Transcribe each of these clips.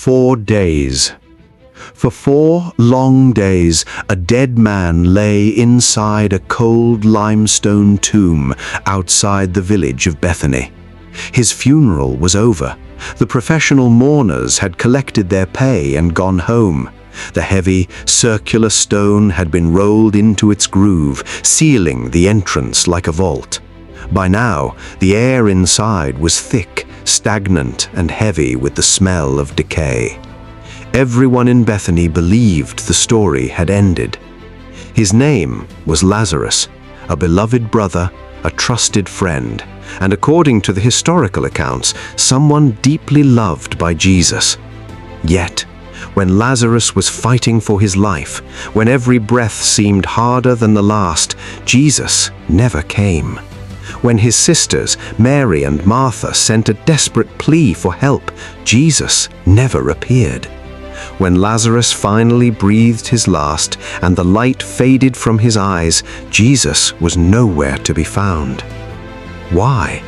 4 days. For 4 long days, a dead man lay inside a cold limestone tomb outside the village of Bethany. His funeral was over. The professional mourners had collected their pay and gone home. The heavy, circular stone had been rolled into its groove, sealing the entrance like a vault. By now, the air inside was thick, stagnant, and heavy with the smell of decay. Everyone in Bethany believed the story had ended. His name was Lazarus, a beloved brother, a trusted friend, and according to the historical accounts, someone deeply loved by Jesus. Yet, when Lazarus was fighting for his life, when every breath seemed harder than the last, Jesus never came. When his sisters, Mary and Martha, sent a desperate plea for help, Jesus never appeared. When Lazarus finally breathed his last and the light faded from his eyes, Jesus was nowhere to be found. Why?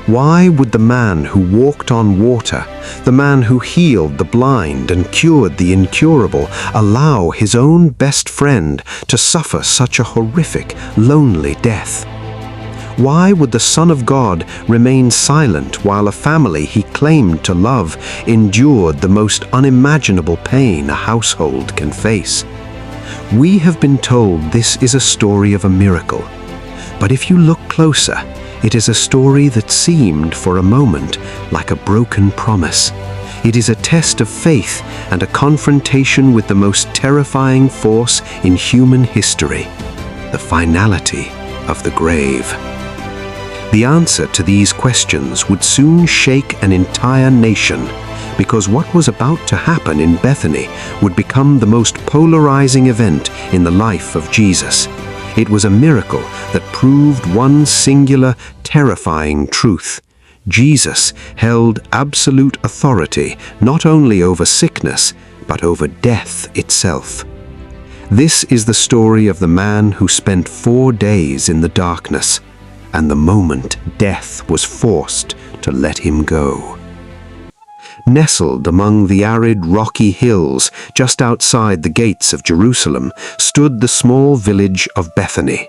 Why would the man who walked on water, the man who healed the blind and cured the incurable, allow his own best friend to suffer such a horrific, lonely death? Why would the Son of God remain silent while a family he claimed to love endured the most unimaginable pain a household can face? We have been told this is a story of a miracle, but if you look closer, it is a story that seemed for a moment like a broken promise. It is a test of faith and a confrontation with the most terrifying force in human history, the finality of the grave. The answer to these questions would soon shake an entire nation, because what was about to happen in Bethany would become the most polarizing event in the life of Jesus. It was a miracle that proved one singular, terrifying truth. Jesus held absolute authority not only over sickness, but over death itself. This is the story of the man who spent 4 days in the darkness, and the moment death was forced to let him go. Nestled among the arid rocky hills just outside the gates of Jerusalem stood the small village of Bethany.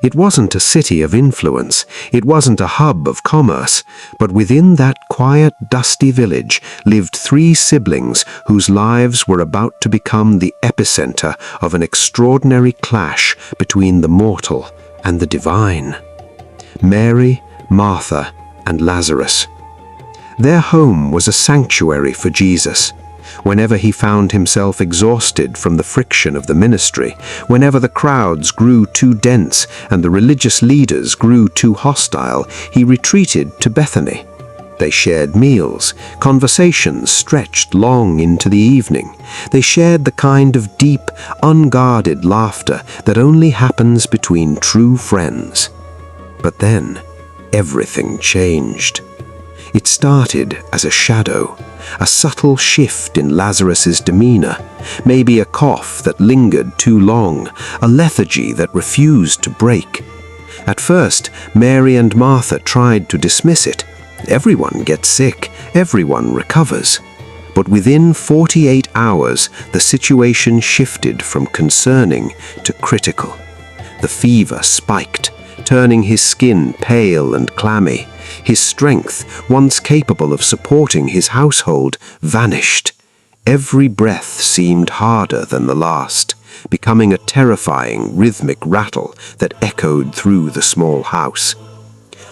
It wasn't a city of influence, it wasn't a hub of commerce, but within that quiet, dusty village lived 3 siblings whose lives were about to become the epicenter of an extraordinary clash between the mortal and the divine. Mary, Martha, and Lazarus. Their home was a sanctuary for Jesus. Whenever he found himself exhausted from the friction of the ministry, whenever the crowds grew too dense and the religious leaders grew too hostile, he retreated to Bethany. They shared meals, conversations stretched long into the evening. They shared the kind of deep, unguarded laughter that only happens between true friends. But then, everything changed. It started as a shadow, a subtle shift in Lazarus's demeanor, maybe a cough that lingered too long, a lethargy that refused to break. At first, Mary and Martha tried to dismiss it. Everyone gets sick, everyone recovers. But within 48 hours, the situation shifted from concerning to critical. The fever spiked, turning his skin pale and clammy. His strength, once capable of supporting his household, vanished. Every breath seemed harder than the last, becoming a terrifying rhythmic rattle that echoed through the small house.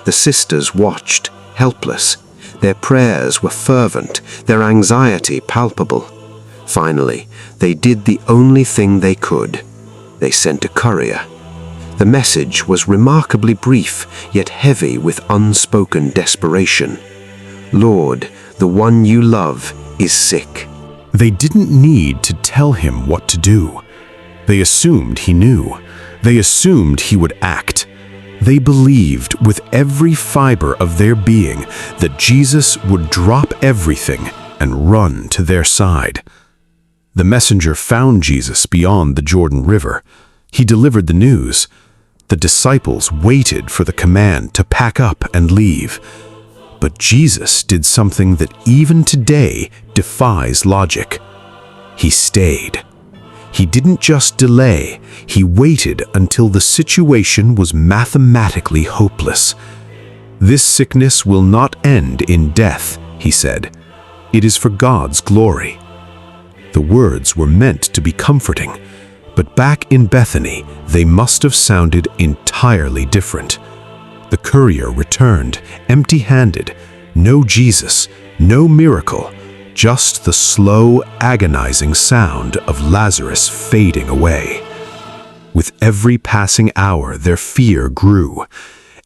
The sisters watched, helpless. Their prayers were fervent, their anxiety palpable. Finally, they did the only thing they could. They sent a courier. The message was remarkably brief, yet heavy with unspoken desperation. "Lord, the one you love is sick." They didn't need to tell him what to do. They assumed he knew. They assumed he would act. They believed with every fiber of their being that Jesus would drop everything and run to their side. The messenger found Jesus beyond the Jordan River. He delivered the news. The disciples waited for the command to pack up and leave. But Jesus did something that even today defies logic. He stayed. He didn't just delay, he waited until the situation was mathematically hopeless. "This sickness will not end in death," he said. "It is for God's glory." The words were meant to be comforting, but back in Bethany, they must have sounded entirely different. The courier returned, empty-handed. No Jesus, no miracle, just the slow, agonizing sound of Lazarus fading away. With every passing hour, their fear grew.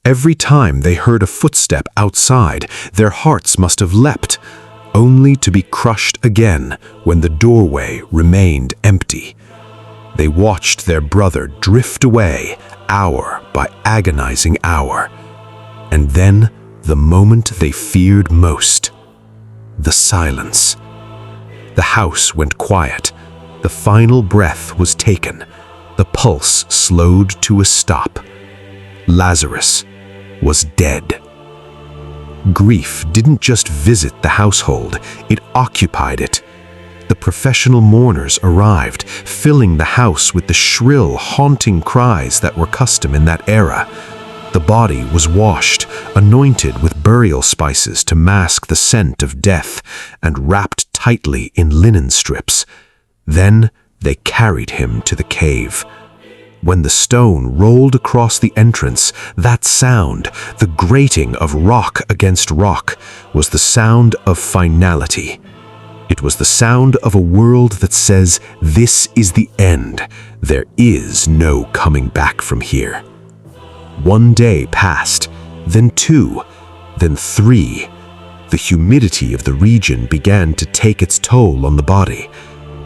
Every time they heard a footstep outside, their hearts must have leapt, only to be crushed again when the doorway remained empty. They watched their brother drift away, hour by agonizing hour. And then, the moment they feared most, the silence. The house went quiet. The final breath was taken. The pulse slowed to a stop. Lazarus was dead. Grief didn't just visit the household, it occupied it. The professional mourners arrived, filling the house with the shrill, haunting cries that were custom in that era. The body was washed, anointed with burial spices to mask the scent of death, and wrapped tightly in linen strips. Then they carried him to the cave. When the stone rolled across the entrance, that sound, the grating of rock against rock, was the sound of finality. It was the sound of a world that says, "This is the end. There is no coming back from here." One day passed, then two, then three. The humidity of the region began to take its toll on the body.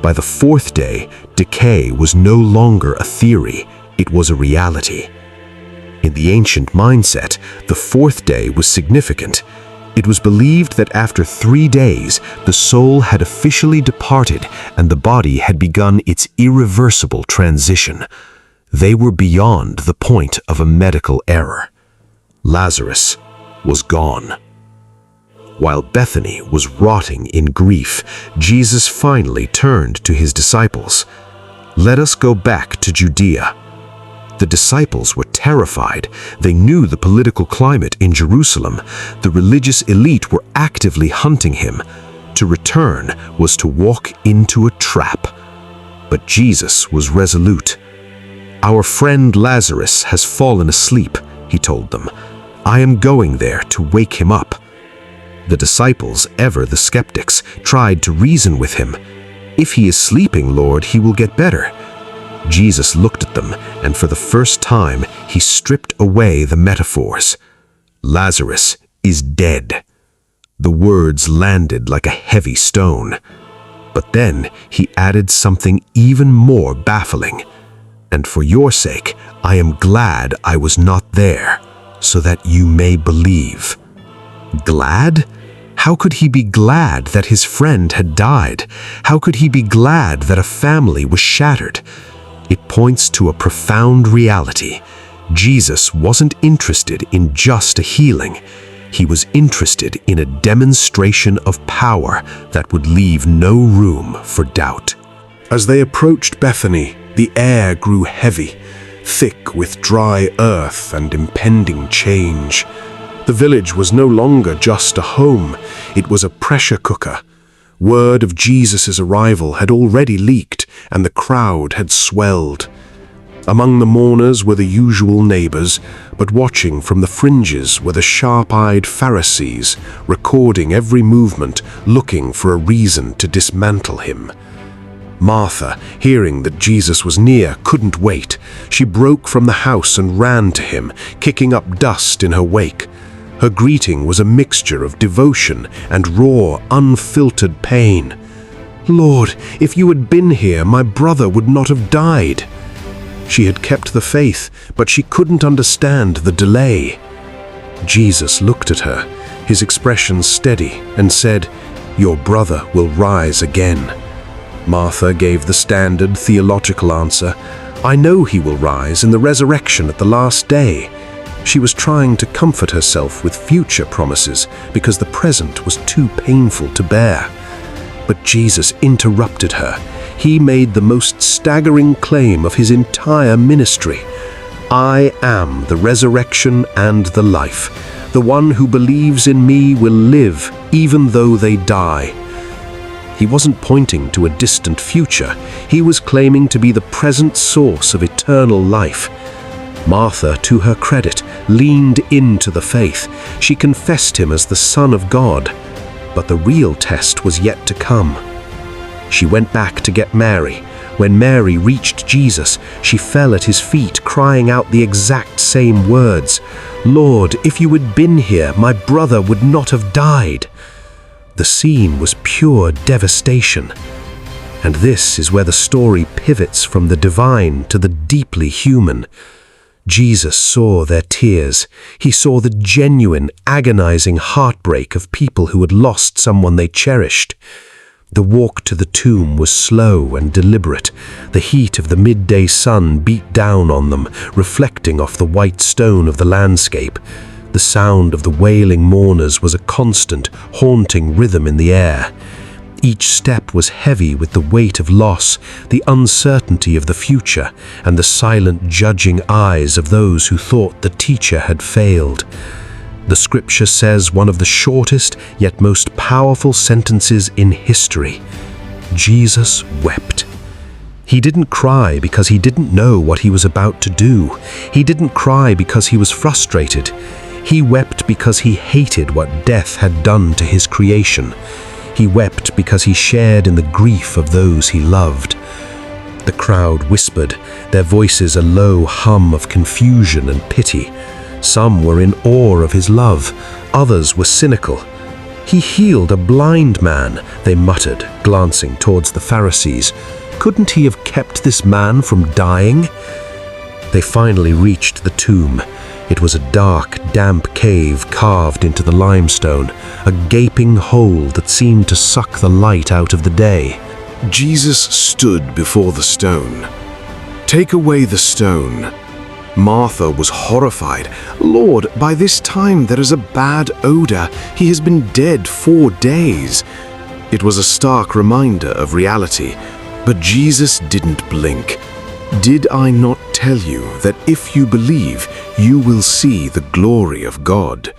By the fourth day, decay was no longer a theory, it was a reality. In the ancient mindset, the fourth day was significant. It was believed that after 3 days, the soul had officially departed and the body had begun its irreversible transition. They were beyond the point of a medical error. Lazarus was gone. While Bethany was rotting in grief, Jesus finally turned to his disciples. "Let us go back to Judea." The disciples were terrified. They knew the political climate in Jerusalem. The religious elite were actively hunting him. To return was to walk into a trap. But Jesus was resolute. "Our friend Lazarus has fallen asleep," he told them. "I am going there to wake him up." The disciples, ever the skeptics, tried to reason with him. "If he is sleeping, Lord, he will get better." Jesus looked at them, and for the first time, he stripped away the metaphors. "Lazarus is dead." The words landed like a heavy stone. But then he added something even more baffling. "And for your sake, I am glad I was not there, so that you may believe." Glad? How could he be glad that his friend had died? How could he be glad that a family was shattered? It points to a profound reality. Jesus wasn't interested in just a healing. He was interested in a demonstration of power that would leave no room for doubt. As they approached Bethany, the air grew heavy, thick with dry earth and impending change. The village was no longer just a home, it was a pressure cooker. Word of Jesus' arrival had already leaked, and the crowd had swelled. Among the mourners were the usual neighbors, but watching from the fringes were the sharp-eyed Pharisees, recording every movement, looking for a reason to dismantle him. Martha, hearing that Jesus was near, couldn't wait. She broke from the house and ran to him, kicking up dust in her wake. Her greeting was a mixture of devotion and raw, unfiltered pain. "Lord, if you had been here, my brother would not have died." She had kept the faith, but she couldn't understand the delay. Jesus looked at her, his expression steady, and said, "Your brother will rise again." Martha gave the standard theological answer, "I know he will rise in the resurrection at the last day." She was trying to comfort herself with future promises because the present was too painful to bear. But Jesus interrupted her. He made the most staggering claim of his entire ministry. "I am the resurrection and the life. The one who believes in me will live, even though they die." He wasn't pointing to a distant future. He was claiming to be the present source of eternal life. Martha, to her credit, leaned into the faith. She confessed him as the Son of God. But the real test was yet to come. She went back to get Mary. When Mary reached Jesus, she fell at his feet, crying out the exact same words. "Lord, if you had been here, my brother would not have died." The scene was pure devastation. And this is where the story pivots from the divine to the deeply human. Jesus saw their tears. He saw the genuine, agonizing heartbreak of people who had lost someone they cherished. The walk to the tomb was slow and deliberate. The heat of the midday sun beat down on them, reflecting off the white stone of the landscape. The sound of the wailing mourners was a constant, haunting rhythm in the air. Each step was heavy with the weight of loss, the uncertainty of the future, and the silent judging eyes of those who thought the teacher had failed. The scripture says one of the shortest yet most powerful sentences in history. Jesus wept. He didn't cry because he didn't know what he was about to do. He didn't cry because he was frustrated. He wept because he hated what death had done to his creation. He wept because he shared in the grief of those he loved. The crowd whispered, their voices a low hum of confusion and pity. Some were in awe of his love, others were cynical. "He healed a blind man," they muttered, glancing towards the Pharisees. "Couldn't he have kept this man from dying?" They finally reached the tomb. It was a dark, damp cave carved into the limestone, a gaping hole that seemed to suck the light out of the day. Jesus stood before the stone. "Take away the stone." Martha was horrified. "Lord, by this time there is a bad odor. He has been dead 4 days." It was a stark reminder of reality, but Jesus didn't blink. "Did I not tell you that if you believe, you will see the glory of God?"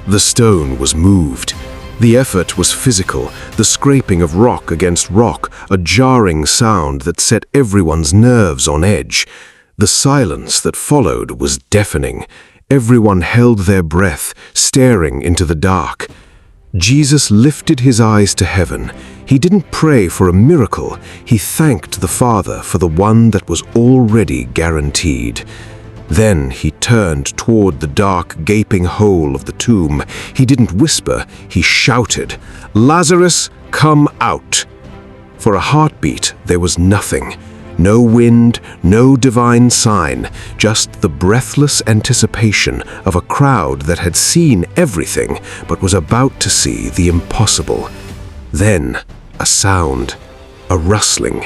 The stone was moved. The effort was physical, the scraping of rock against rock, a jarring sound that set everyone's nerves on edge. The silence that followed was deafening. Everyone held their breath, staring into the dark. Jesus lifted his eyes to heaven. He didn't pray for a miracle. He thanked the Father for the one that was already guaranteed. Then he turned toward the dark, gaping hole of the tomb. He didn't whisper, he shouted, "Lazarus, come out!" For a heartbeat, there was nothing. No wind, no divine sign, just the breathless anticipation of a crowd that had seen everything but was about to see the impossible. Then, a sound, a rustling.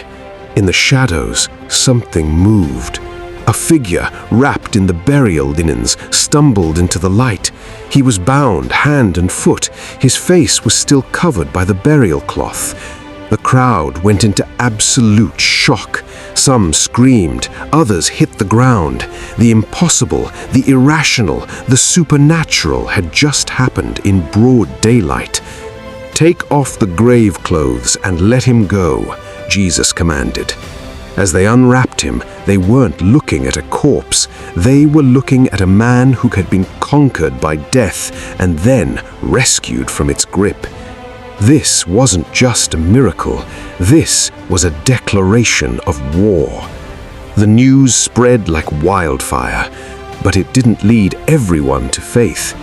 In the shadows, something moved. A figure, wrapped in the burial linens, stumbled into the light. He was bound hand and foot. His face was still covered by the burial cloth. The crowd went into absolute shock. Some screamed, others hit the ground. The impossible, the irrational, the supernatural had just happened in broad daylight. "Take off the grave clothes and let him go," Jesus commanded. As they unwrapped him, they weren't looking at a corpse. They were looking at a man who had been conquered by death and then rescued from its grip. This wasn't just a miracle. This was a declaration of war. The news spread like wildfire, but it didn't lead everyone to faith.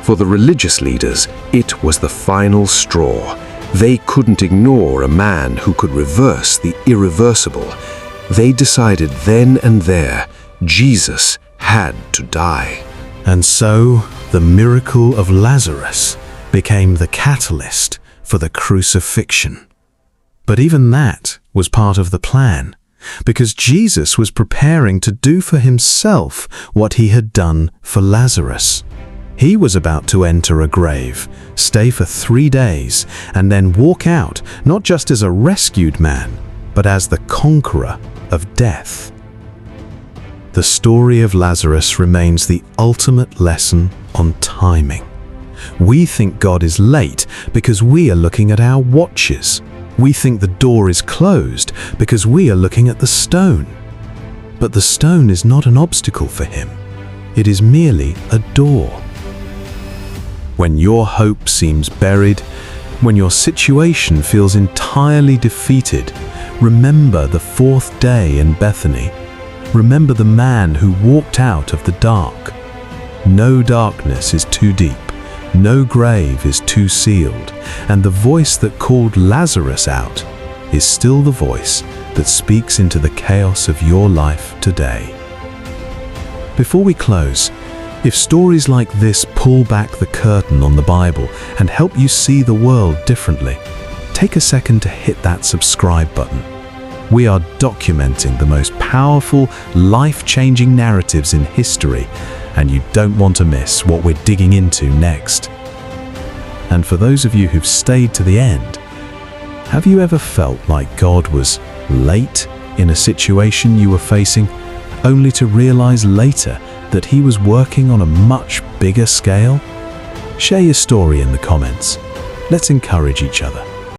For the religious leaders, it was the final straw. They couldn't ignore a man who could reverse the irreversible. They decided then and there, Jesus had to die. And so, the miracle of Lazarus became the catalyst for the crucifixion. But even that was part of the plan, because Jesus was preparing to do for himself what he had done for Lazarus. He was about to enter a grave, stay for 3 days, and then walk out, not just as a rescued man, but as the conqueror of death. The story of Lazarus remains the ultimate lesson on timing. We think God is late because we are looking at our watches. We think the door is closed because we are looking at the stone. But the stone is not an obstacle for him. It is merely a door. When your hope seems buried, when your situation feels entirely defeated, remember the 4th day in Bethany. Remember the man who walked out of the dark. No darkness is too deep. No grave is too sealed, and the voice that called Lazarus out is still the voice that speaks into the chaos of your life today. Before we close, if stories like this pull back the curtain on the Bible and help you see the world differently, take a second to hit that subscribe button. We are documenting the most powerful, life-changing narratives in history, and you don't want to miss what we're digging into next. And for those of you who've stayed to the end, have you ever felt like God was late in a situation you were facing, only to realize later that He was working on a much bigger scale? Share your story in the comments. Let's encourage each other.